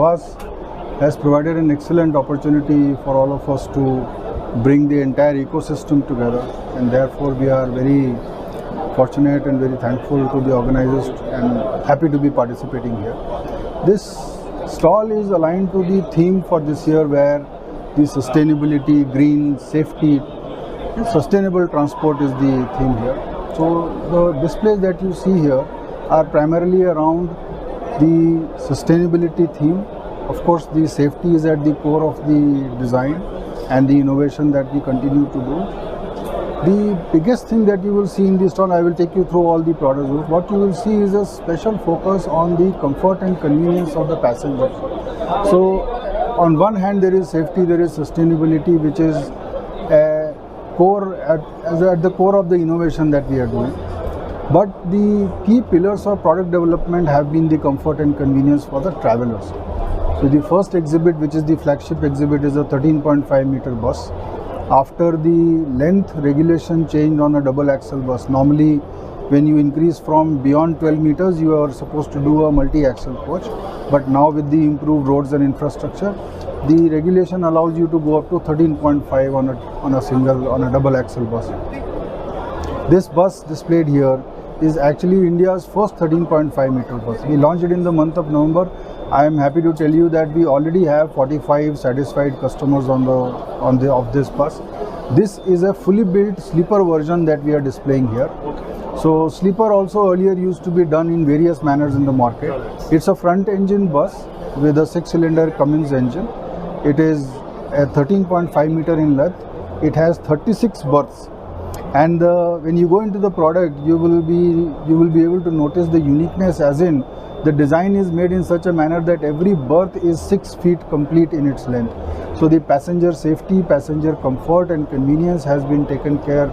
PRAWAAS has provided an excellent opportunity for all of us to bring the entire ecosystem together, and therefore we are very fortunate and very thankful to the organizers and happy to be participating here. This stall is aligned to the theme for this year, where the sustainability, green, safety, and sustainable transport is the theme here. So the displays that you see here are primarily around the sustainability theme. Of course, the safety is at the core of the design and the innovation that we continue to do. The biggest thing that you will see in this stall, I will take you through all the products. What you will see is a special focus on the comfort and convenience of the passengers. So on one hand there is safety, there is sustainability, which is at the core of the innovation that we are doing. But the key pillars of product development have been the comfort and convenience for the travelers. So the first exhibit, which is the flagship exhibit, is a 13.5 meter bus. After the length regulation changed on a double axle bus, normally when you increase from beyond 12 meters, you are supposed to do a multi-axle coach. But now with the improved roads and infrastructure, the regulation allows you to go up to 13.5 on a double axle bus. This bus displayed here is actually India's first 13.5 meter bus. We launched it in the month of November. I am happy to tell you that we already have 45 satisfied customers of this bus. This is a fully built sleeper version that we are displaying here. So sleeper also earlier used to be done in various manners in the market. It's a front engine bus with a 6-cylinder Cummins engine. It is a 13.5 meter in length. It has 36 berths. And when you go into the product, you will be able to notice the uniqueness, as in the design is made in such a manner that every berth is 6 feet complete in its length. So the passenger safety, passenger comfort and convenience has been taken care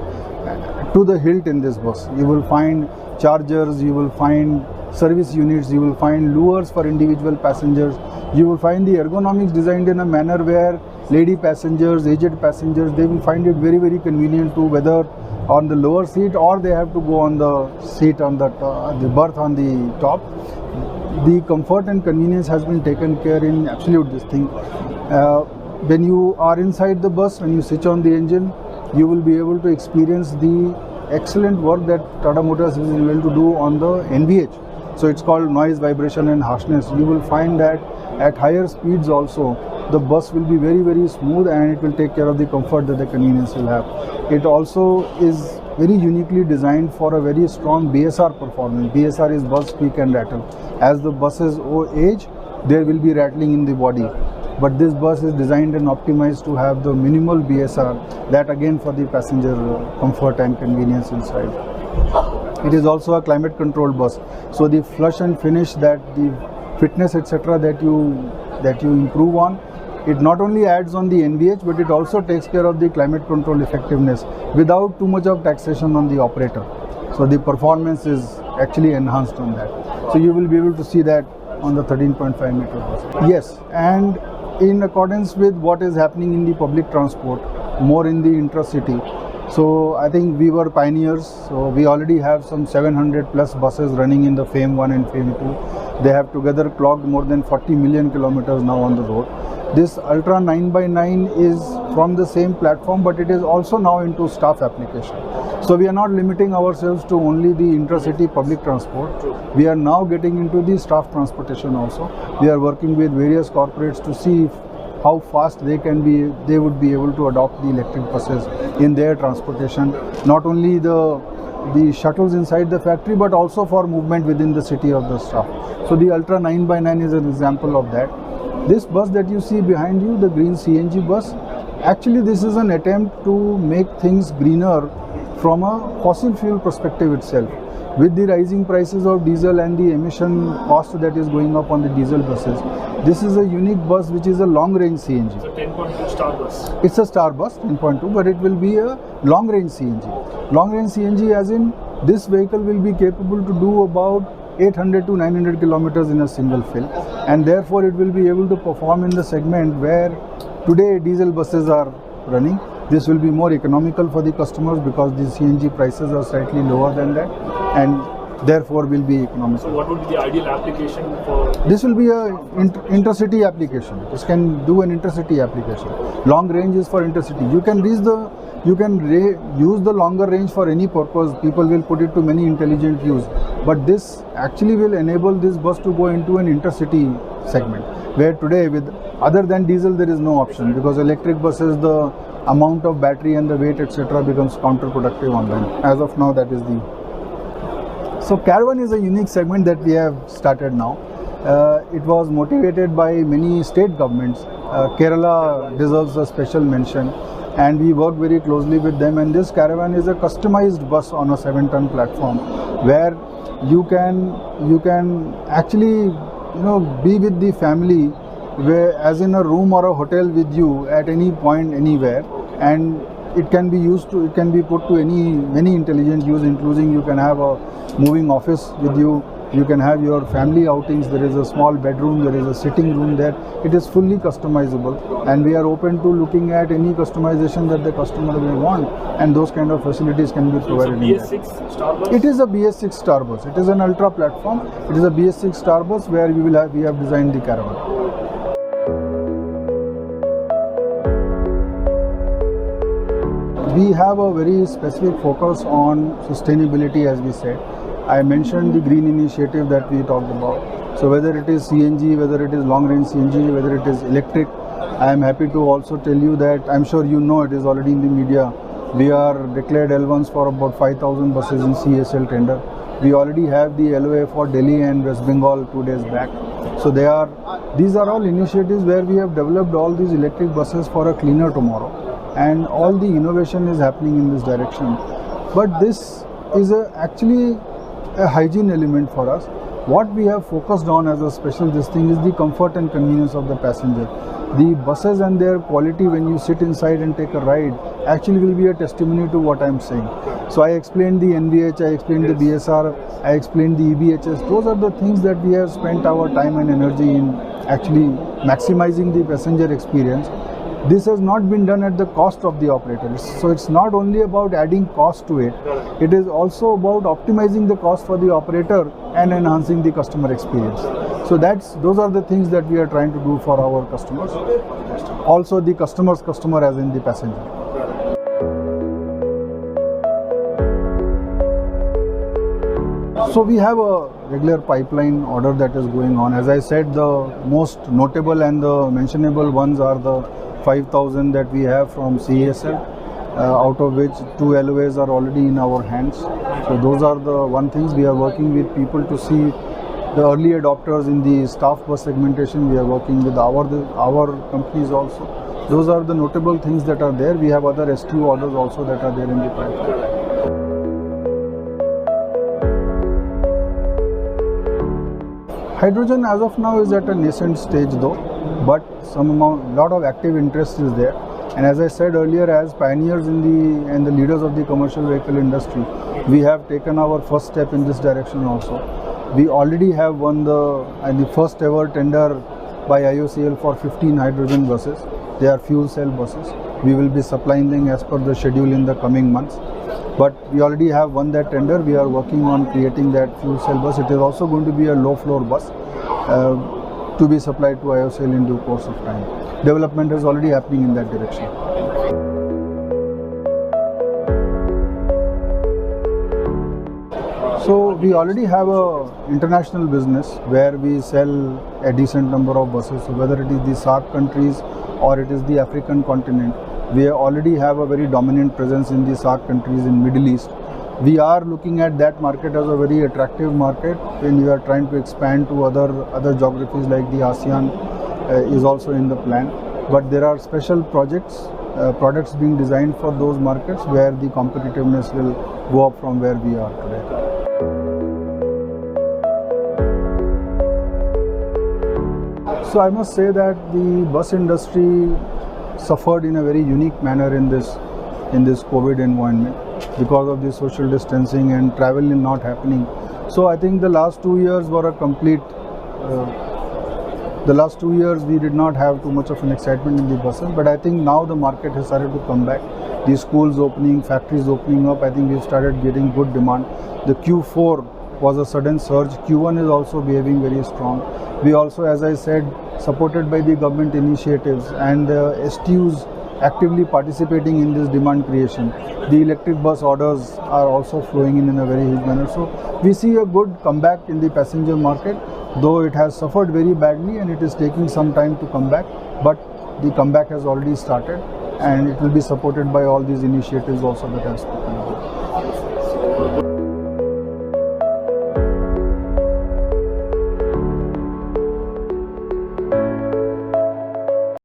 to the hilt in this bus. You will find chargers, you will find service units, you will find lures for individual passengers. You will find the ergonomics designed in a manner where lady passengers, aged passengers, they will find it very, very convenient to, whether on the lower seat or they have to go on the seat on the berth on the top. The comfort and convenience has been taken care in absolute this thing. When you are inside the bus, when you switch on the engine, you will be able to experience the excellent work that Tata Motors is able to do on the NVH. So it's called noise, vibration and harshness. You will find that at higher speeds also, the bus will be very, very smooth, and it will take care of the comfort that the convenience will have. It also is very uniquely designed for a very strong BSR performance. BSR is buzz, squeak and rattle. As the buses age, there will be rattling in the body. But this bus is designed and optimized to have the minimal BSR, that again for the passenger comfort and convenience inside. It is also a climate controlled bus. So the flush and finish, that the fitness etc. that you improve on, it not only adds on the NVH, but it also takes care of the climate control effectiveness without too much of taxation on the operator. So the performance is actually enhanced on that. So you will be able to see that on the 13.5 meter bus. Yes, and in accordance with what is happening in the public transport, more in the intra-city. So I think we were pioneers. So we already have some 700 plus buses running in the FAME 1 and FAME 2. They have together clocked more than 40 million kilometers now on the road. This Ultra 9x9 is from the same platform, but it is also now into staff application. So we are not limiting ourselves to only the intra-city public transport. We are now getting into the staff transportation also. We are working with various corporates to see how fast they would be able to adopt the electric buses in their transportation. Not only the shuttles inside the factory, but also for movement within the city of the staff. So the Ultra 9x9 is an example of that. This bus that you see behind you, the green CNG bus, actually this is an attempt to make things greener from a fossil fuel perspective itself. With the rising prices of diesel and the emission cost that is going up on the diesel buses, this is a unique bus which is a long range CNG. It's a 10.2 star bus. It's a star bus, 10.2, but it will be a long range CNG. Long range CNG as in this vehicle will be capable to do about 800 to 900 kilometers in a single fill, and therefore it will be able to perform in the segment where today diesel buses are running. This will be more economical for the customers because the CNG prices are slightly lower than that, and therefore will be economical. So what would be the ideal application for? This will be a intercity application. This can do an intercity application. Long range is for intercity. You can use the longer range for any purpose. People will put it to many intelligent use. But this actually will enable this bus to go into an intercity segment, where today with other than diesel there is no option, because electric buses, the amount of battery and the weight etc. becomes counterproductive on them. As of now, that is the. So caravan is a unique segment that we have started now. It was motivated by many state governments. Kerala deserves a special mention, and we work very closely with them. And this caravan is a customized bus on a 7-ton platform, where you can actually be with the family, where as in a room or a hotel with you at any point anywhere, and it can be put to many intelligent use, including you can have a moving office with you. You can have your family outings. There is a small bedroom, there is a sitting room there. It is fully customizable, and we are open to looking at any customization that the customer will want, and those kind of facilities can be provided. It's a BS6 star bus? It is a BS6 star bus. It is an ultra platform. It is a BS6 star bus where we have designed the caravan. We have a very specific focus on sustainability, as we said. I mentioned the green initiative that we talked about. So whether it is CNG, whether it is long range CNG, whether it is electric, I am happy to also tell you that, I'm sure you know, it is already in the media. We are declared L1s for about 5,000 buses in CSL tender. We already have the LOA for Delhi and West Bengal 2 days back. So these are all initiatives where we have developed all these electric buses for a cleaner tomorrow. And all the innovation is happening in this direction. But this is actually a hygiene element for us. What we have focused on as a special is the comfort and convenience of the passenger. The buses and their quality when you sit inside and take a ride actually will be a testimony to what I am saying. So I explained the NVH, I explained the BSR, I explained the EBHS. Those are the things that we have spent our time and energy in actually maximizing the passenger experience. This has not been done at the cost of the operators. So it's not only about adding cost to it, it is also about optimizing the cost for the operator and enhancing the customer experience. So those are the things that we are trying to do for our customers. Also the customer's customer as in the passenger. So we have a regular pipeline order that is going on. As I said, the most notable and the mentionable ones are the 5,000 that we have from CSL, out of which 2 LOAs are already in our hands. So those are the one things we are working with people to see the early adopters in the staff bus segmentation. We are working with our companies also. Those are the notable things that are there. We have other STU orders also that are there in the pipeline. Hydrogen as of now is at a nascent stage though, but lot of active interest is there. And as I said earlier, as pioneers and the leaders of the commercial vehicle industry, we have taken our first step in this direction also. We already have won the first ever tender by IOCL for 15 hydrogen buses. They are fuel cell buses. We will be supplying them as per the schedule in the coming months. But we already have won that tender. We are working on creating that fuel cell bus. It is also going to be a low floor bus to be supplied to IOCL in due course of time. Development is already happening in that direction. So we already have a international business where we sell a decent number of buses. So whether it is the SAARC countries or it is the African continent, we already have a very dominant presence in the SAARC countries in Middle East. We are looking at that market as a very attractive market when we are trying to expand to other geographies like the ASEAN is also in the plan. But there are special products being designed for those markets where the competitiveness will go up from where we are today. So I must say that the bus industry suffered in a very unique manner in this COVID environment because of the social distancing and travel not happening. So I think the last 2 years were a complete. The last 2 years we did not have too much of an excitement in the buses, but I think now the market has started to come back. The schools opening, factories opening up, I think we've started getting good demand. The Q4 was a sudden surge. Q1 is also behaving very strong. We also, as I said, supported by the government initiatives and the STUs actively participating in this demand creation. The electric bus orders are also flowing in a very huge manner. So we see a good comeback in the passenger market, though it has suffered very badly and it is taking some time to come back. But the comeback has already started and it will be supported by all these initiatives also that I have spoken about.